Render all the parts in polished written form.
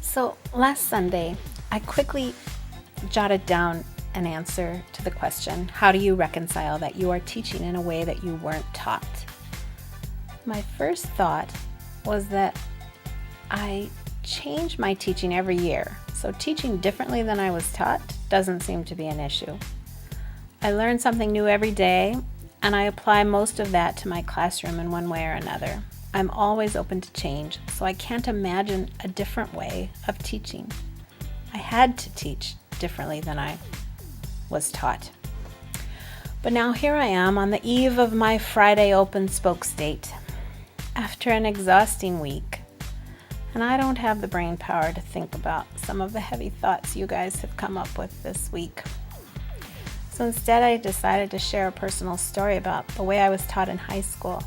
So last Sunday, I quickly jotted down an answer to the question, how do you reconcile that you are teaching in a way that you weren't taught? My first thought was that I change my teaching every year, so teaching differently than I was taught doesn't seem to be an issue. I learn something new every day, and I apply most of that to my classroom in one way or another. I'm always open to change, so I can't imagine a different way of teaching. I had to teach differently than I was taught. But now here I am on the eve of my Friday open spoke state, after an exhausting week, and I don't have the brain power to think about some of the heavy thoughts you guys have come up with this week. So instead, I decided to share a personal story about the way I was taught in high school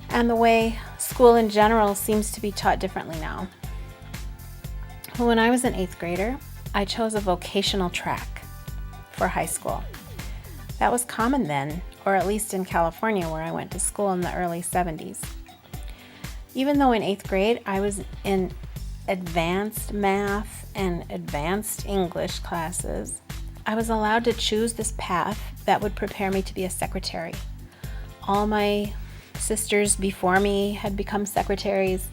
and the way school in general seems to be taught differently now. When I was an 8th grader, I chose a vocational track for high school. That was common then, or at least in California where I went to school in the early 70s. Even though in 8th grade I was in advanced math and advanced English classes, I was allowed to choose this path that would prepare me to be a secretary. All my sisters before me had become secretaries.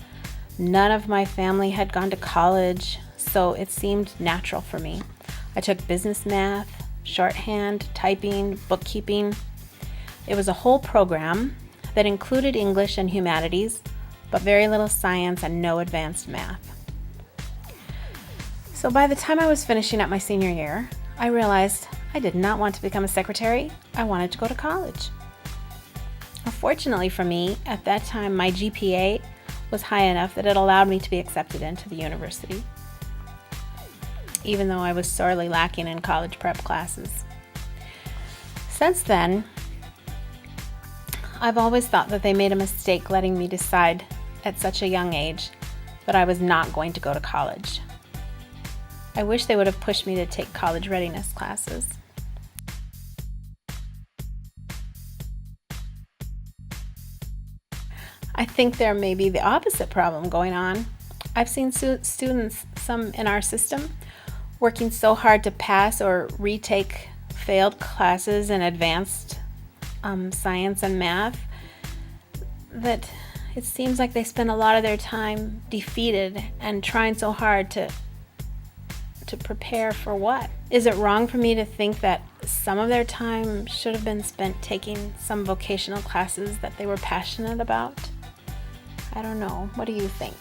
None of my family had gone to college, so it seemed natural for me. I took business math, shorthand, typing, bookkeeping. It was a whole program that included English and humanities, but very little science and no advanced math. So by the time I was finishing up my senior year, I realized I did not want to become a secretary. I wanted to go to college. Fortunately for me, at that time, my GPA was high enough that it allowed me to be accepted into the university, even though I was sorely lacking in college prep classes. Since then, I've always thought that they made a mistake letting me decide at such a young age that I was not going to go to college. I wish they would have pushed me to take college readiness classes. I think there may be the opposite problem going on. I've seen students, some in our system, working so hard to pass or retake failed classes in advanced science and math that it seems like they spend a lot of their time defeated and trying so hard to prepare for what? Is it wrong for me to think that some of their time should have been spent taking some vocational classes that they were passionate about? I don't know. What do you think?